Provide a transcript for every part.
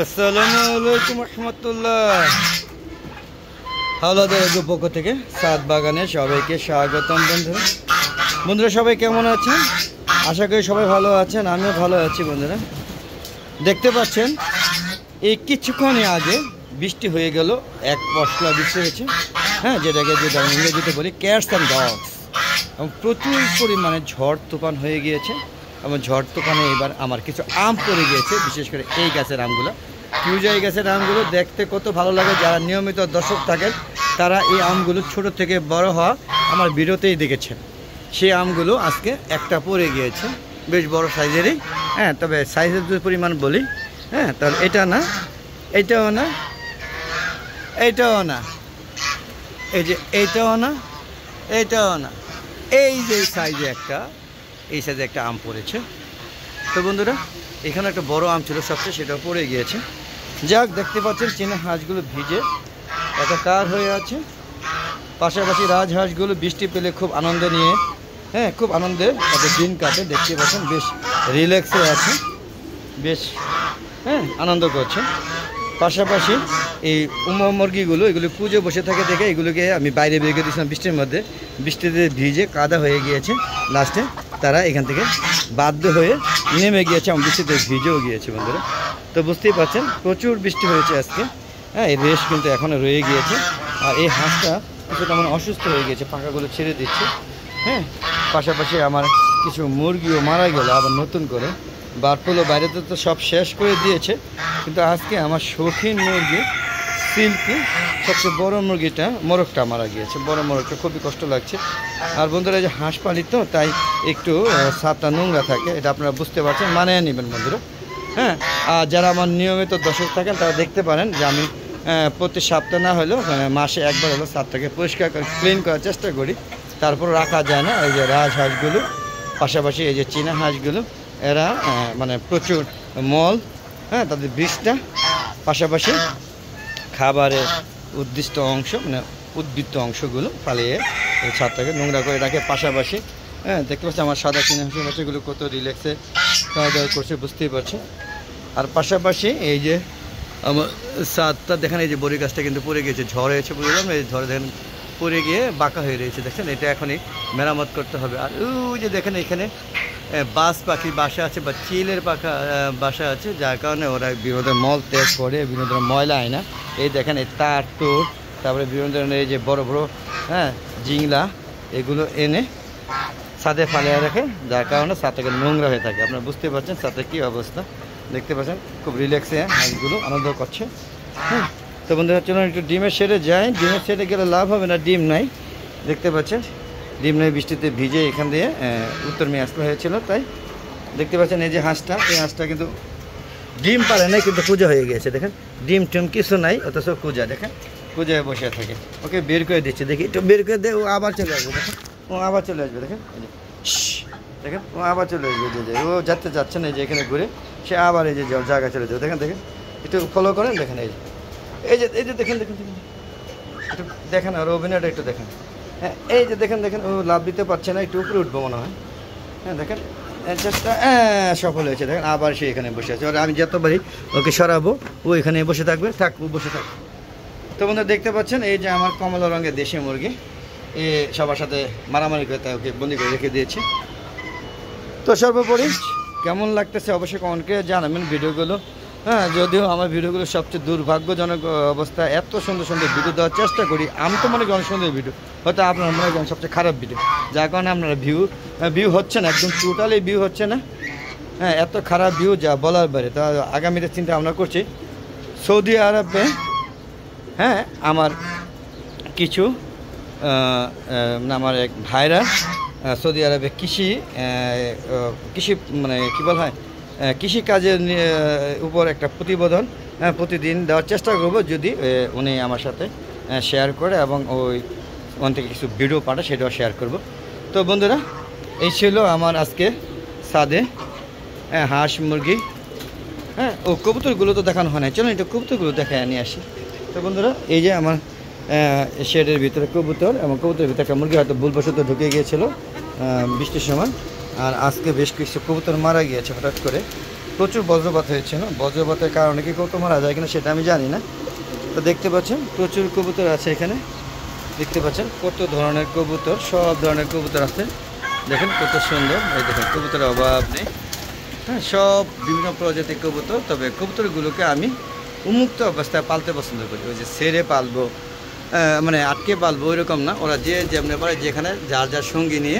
আসসালামু আলাইকুম রহমতুল্লাহ। হাওলাদার পক্ষ থেকে সাত বাগানে সবাইকে স্বাগতম। বন্ধুরা সবাই কেমন আছেন? আশা করি সবাই ভালো আছেন, আমিও ভালো আছি। বন্ধুরা দেখতে পাচ্ছেন এই কিছুক্ষণ আগে বৃষ্টি হয়ে গেল, এক পশলা বৃষ্টি হয়েছে, হ্যাঁ, যেটাকে ইংরেজিতে বলি ক্যাটস অ্যান্ড ডগস। এবং প্রচুর পরিমাণে ঝড় তুফান হয়ে গিয়েছে এবং ঝড় তুফানে এবার আমার কিছু আম পড়ে গিয়েছে, বিশেষ করে এই গাছের আমগুলো। কিউজাই গাছের আমগুলো দেখতে কত ভালো লাগে। যারা নিয়মিত দর্শক থাকেন তারা এই আমগুলো ছোট থেকে বড় হওয়া আমার ভিডিওতেই দেখেছেন। সেই আমগুলো আজকে একটা পড়ে গিয়েছে, বেশ বড় সাইজেরই, হ্যাঁ। তবে সাইজের যদি পরিমাণ বলি, হ্যাঁ, তাহলে এটা না, এইটাও না, এইটাও না, এই যে এইটাও না, এইটাও না, এই যে সাইজে একটা, এই সাইজে একটা আম পড়েছে। তো বন্ধুরা এখানে একটা বড় আম ছিল সবচেয়ে, সেটাও পড়ে গিয়েছে। যাক, দেখতে পাচ্ছেন চীনা হাঁসগুলো ভিজে একাকার হয়ে আছে। পাশাপাশি রাজহাঁসগুলো বৃষ্টি পেলে খুব আনন্দ নিয়ে, হ্যাঁ, খুব আনন্দে তাদের দিন কাটে। দেখতে পাচ্ছেন বেশ রিল্যাক্সে আছে, বেশ, হ্যাঁ, আনন্দ করছে। পাশাপাশি এই মুরগিগুলো, এগুলো পুজো বসে থাকে দেখে এগুলোকে আমি বাইরে বের করে দিয়েছিলাম বৃষ্টির মধ্যে। বৃষ্টিতে ভিজে কাদা হয়ে গিয়েছে, লাস্টে তারা এখান থেকে বাধ্য হয়ে নেমে গিয়েছে এবং বৃষ্টিতে ভিজেও গিয়েছে। বন্ধুরা তো বুঝতেই পারছেন প্রচুর বৃষ্টি হয়েছে আজকে, হ্যাঁ। এই রেশ কিন্তু এখনও রয়ে গিয়েছে। আর এই হাঁসটা কিছু তেমন অসুস্থ হয়ে গিয়েছে, পাখাগুলো ছেড়ে দিচ্ছে, হ্যাঁ। পাশাপাশি আমার কিছু মুরগিও মারা গেল আবার নতুন করে। বার্ডফ্লু বাইরেতে তো সব শেষ করে দিয়েছে, কিন্তু আজকে আমার শৌখিন মুরগি সিল্কি, সবচেয়ে বড় মুরগিটা, মোরগটা মারা গিয়েছে। বড় মোরগটা খুবই কষ্ট লাগছে। আর বন্ধুরা যে হাঁস পালি তো, তাই একটু ছাদটা নোংরা থাকে, এটা আপনারা বুঝতে পারছেন, মানিয়ে নেবেন বন্ধুরা, হ্যাঁ। আর যারা আমার নিয়মিত দর্শক থাকেন তারা দেখতে পারেন যে আমি প্রতি সপ্তাহ না হলেও মাসে একবার হলো ছাদটাকে পরিষ্কার করে ক্লিন করার চেষ্টা করি। তারপর রাখা যায় না। এই যে রাজহাঁসগুলো, পাশাপাশি এই যে চীনা হাঁসগুলো, এরা মানে প্রচুর মল, হ্যাঁ, তাদের বীজটা, পাশাপাশি খাবারের উদ্দিষ্ট অংশ, মানে উদ্বৃত্ত অংশগুলো পালিয়ে এই ছাদটাকে নোংরা করে রাখে। পাশাপাশি, হ্যাঁ, দেখতে পাচ্ছি আমার সাদা চীনা হাঁসের বাচ্চাগুলো কত রিল্যাক্সে খাওয়া দাওয়া করছে, বুঝতেই পারছি। আর পাশাপাশি এই যে আমার ছাদটা দেখেন, এই যে বড়ি গাছটা কিন্তু পড়ে গিয়েছে, ঝড় হয়েছে, বুঝলাম। এই ঝড়ে দেখেন পড়ে গিয়ে বাঁকা হয়ে রয়েছে, দেখছেন। এটা এখনই মেরামত করতে হবে। আর ওই যে দেখেন এখানে বাস পাখির বাসা আছে বা চিলের পাখা বাসা আছে, যার কারণে ওরা বিভিন্ন ধরনের মল ত্যাগ করে, বিভিন্ন ধরনের ময়লা আয় না। এই দেখেন এই তার টোট, তারপরে বিভিন্ন ধরনের এই যে বড় বড়, হ্যাঁ, জিংলা, এগুলো এনে ছাদে ফালিয়ে রাখে, যার কারণে ছাদটাকে নোংরা হয়ে থাকে। আপনারা বুঝতে পারছেন ছাদের কী অবস্থা, দেখতে পাচ্ছেন খুব রিল্যাক্সে হাঁসগুলো আনন্দ করছে, হ্যাঁ। তো বন্ধুরা চলুন একটু ডিমের শেডে যাই। ডিমের শেডে গেলে লাভ হবে না, ডিম নাই, দেখতে পাচ্ছেন ডিম নেই, বৃষ্টিতে ভিজে এখান দিয়ে উত্তর মেয়ে আসতে হয়েছিল, তাই দেখতে পাচ্ছেন এই যে হাঁসটা, এই হাঁসটা কিন্তু ডিম পারে নাই, কিন্তু পূজা হয়ে গিয়েছে। দেখেন ডিম টিম কিছু নাই, অথচ পূজা, দেখেন পূজায় বসে থাকে। ওকে বের করে দিচ্ছে, দেখি একটু বের করে দিয়ে ও আবার চলে আসবে, দেখেন ও আবার চলে আসবে, দেখেন দেখেন ও আবার চলে আসবে, যে ও যাচ্ছে যাচ্ছে না, এই যে এখানে ঘুরে সে আবার এই যে জায়গায় চলে যাবে, দেখেন দেখেন একটু ফলো করেন, দেখেন এই যে এই যে দেখেন দেখেন একটু দেখেন, আর অভিনয়টা একটু দেখেন, হ্যাঁ, এই যে দেখেন দেখেন ও লাভ দিতে পারছে না, একটু উপরে উঠবো মনে হয়, হ্যাঁ, দেখেন চেষ্টা সফল হয়েছে। দেখেন আবার সে এখানে বসে আছে, আর আমি যতবারই ওকে সরাবো ও এখানে বসে থাকবে, থাক ও বসে থাক। তো বন্ধুরা দেখতে পাচ্ছেন এই যে আমার কমলা রঙের দেশি মুরগি, এ সবার সাথে মারামারি করে তাই ওকে বন্দি করে রেখে দিয়েছি। তো সর্বোপরি কেমন লাগতেছে অবশ্যই কমেন্ট করে জানাবেন ভিডিওগুলো, হ্যাঁ। যদিও আমার ভিডিওগুলো সবচেয়ে দুর্ভাগ্যজনক অবস্থা, এত সুন্দর সুন্দর ভিডিও দেওয়ার চেষ্টা করি, আমি তো মনে করি অনেক সুন্দর ভিডিও, হয়তো আপনারা মনে করেন সবচেয়ে খারাপ ভিডিও, যার কারণে আপনারা ভিউ হচ্ছে না, একদম টোটালি ভিউ হচ্ছে না, হ্যাঁ, এত খারাপ ভিউ যা বলার বাইরে। তা আগামীতে চিন্তা ভাবনা করছি সৌদি আরবে, হ্যাঁ, আমার কিছু আমার এক ভাইরা সৌদি আরবে কৃষি মানে কী বলা হয়, কৃষিকাজের উপর একটা প্রতিবেদন প্রতিদিন দেওয়ার চেষ্টা করব, যদি উনি আমার সাথে শেয়ার করে এবং ওখান থেকে কিছু ভিডিও পাঠায়, সেটাও শেয়ার করব। তো বন্ধুরা এই ছিল আমার আজকে ছাদে হাঁস মুরগি, হ্যাঁ। ও কবুতরগুলো তো দেখানো হয় না, চলো একটু কবুতরগুলো দেখায় নিয়ে আসি। তো বন্ধুরা এই যে আমার শেডের ভিতরে কবুতর, এবং কবুতরের ভিতরে একটা মুরগি হয়তো ভুলবশত ঢুকে গিয়েছিল বৃষ্টির সময়। আর আজকে বেশ কিছু কবুতর মারা গিয়েছে হঠাৎ করে, প্রচুর বজ্রপাত হয়েছে না, বজ্রপাতের কারণে কি কত মারা যায় কিনা সেটা আমি জানি না। তো দেখতে পাচ্ছেন প্রচুর কবুতর আছে এখানে, দেখতে পাচ্ছেন কত ধরনের কবুতর, সব ধরনের কবুতর আছে। দেখেন কত সুন্দর, এই দেখেন কবুতরের অভাব নেই। হ্যাঁ, সব বিভিন্ন প্রজাতির কবুতর। তবে কবুতরগুলোকে আমি উন্মুক্ত অবস্থায় পালতে পছন্দ করি। ওই যে ছেড়ে পালবো, মানে আটকে পালবো ওইরকম না। ওরা যে যেমনি পারে, যেখানে যার যার সঙ্গী নিয়ে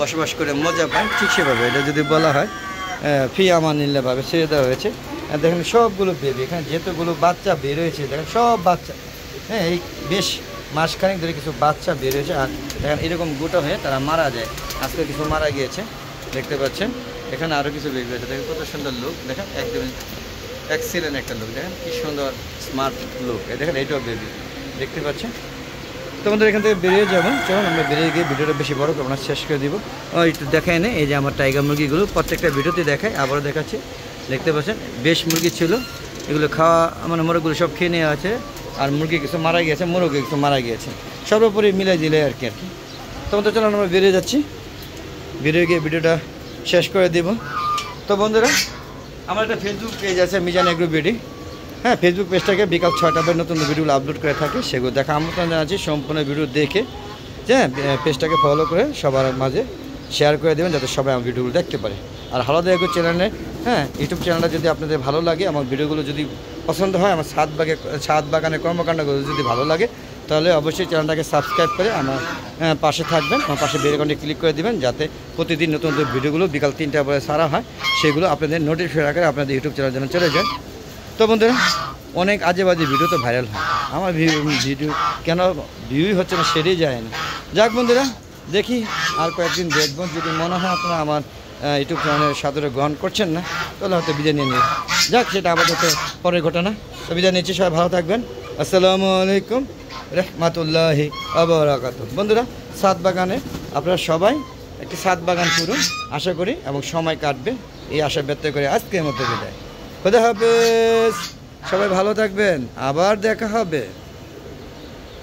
বসবাস করে মজা পায়, ঠিক সেভাবে এটা যদি বলা হয় ফি আমানিল্লাহভাবে ছেড়ে দেওয়া হয়েছে। দেখেন সবগুলো বেবি, এখানে যেতগুলো বাচ্চা বের হয়েছে দেখেন সব বাচ্চা। হ্যাঁ, এই বেশ মাসখানেক ধরে কিছু বাচ্চা বের হয়েছে। আর দেখেন এরকম গোটা হয়ে তারা মারা যায়। আজকে কিছু মারা গিয়েছে, দেখতে পাচ্ছেন। এখানে আরও কিছু বেবি আছে, দেখেন কত সুন্দর লুক। দেখেন একদম এক্সিলেন্ট একটা লুক, দেখেন কি সুন্দর স্মার্ট লুক। দেখেন এইটাও বেবি, দেখতে পাচ্ছেন। তোমাদের এখান থেকে বেরিয়ে যাবো, চলুন আমরা বেরিয়ে গিয়ে ভিডিওটা বেশি বড় করবো না, শেষ করে দিব। একটু দেখায় না, এই যে আমার টাইগার মুরগিগুলো প্রত্যেকটা ভিডিওতে দেখায়, আবারও দেখাচ্ছি। দেখতে পাচ্ছেন বেশ মুরগি ছিল, এগুলো খাওয়া মানে মোরগগুলো সব খেয়ে নেওয়া আছে। আর মুরগি কিছু মারা গিয়েছে, মোরগি কিছু মারা গিয়েছে, সর্বোপরি মিলাই দিলে আর কি। তোমাদের চলুন আমরা বেরিয়ে যাচ্ছি, বেরিয়ে গিয়ে ভিডিওটা শেষ করে দিব। তো বন্ধুরা, আমার একটা ফেসবুক পেজ আছে মিজান এগ্রো বিডি। হ্যাঁ, ফেসবুক পেজটাকে বিকাল 6টা পরে নতুন ভিডিওগুলো আপলোড করে থাকে, সেগুলো দেখা আমন্ত্রণ জানাচ্ছি। সম্পূর্ণ ভিডিও দেখে হ্যাঁ পেজটাকে ফলো করে সবার মাঝে শেয়ার করে দেবেন, যাতে সবাই আমার ভিডিওগুলো দেখতে পারে। আর হালাদা এগ্রো চ্যানেলে হ্যাঁ ইউটিউব চ্যানেলটা যদি আপনাদের ভালো লাগে, আমার ভিডিওগুলো যদি পছন্দ হয়, আমার ছাদ বাগানের কর্মকাণ্ডগুলো যদি ভালো লাগে, তাহলে অবশ্যই চ্যানেলটাকে সাবস্ক্রাইব করে আমার পাশে থাকবেন। আমার পাশে বেল আইকনটি ক্লিক করে দেবেন, যাতে প্রতিদিন নতুন নতুন ভিডিওগুলো বিকাল 3টা পরে ছাড়া হয়, সেগুলো আপনাদের নোটিফিকেশন আকারে আপনাদের ইউটিউব চ্যানেল যেন চলে যায়। তো বন্ধুরা, অনেক আজে বাজে ভিডিও তো ভাইরাল হয়, আমার ভিডিও কেন ভিউই হচ্ছে না, সেটাই যায় না। যাক বন্ধুরা, দেখি আর কয়েকদিন দেখব, যদি মনে হয় আপনারা আমার ইউটিউব চ্যানেলের সাদরে গ্রহণ করছেন না, তাহলে হয়তো বিদায় নিয়ে নিন। যাক, সেটা আপাতত পরের ঘটনা। তো বিদায় নিচ্ছি, সবাই ভালো থাকবেন। আসসালামু আলাইকুম রহমতুল্লাহি ওয়া বারাকাতুহু। বন্ধুরা, ছাদ বাগানে আপনারা সবাই একটি ছাদ বাগান করুন, আশা করি, এবং সময় কাটবে, এই আশা ব্যক্ত করে আজকের মতো বিদায়। খোদা হাফেজ, সবাই ভালো থাকবেন, আবার দেখা হবে।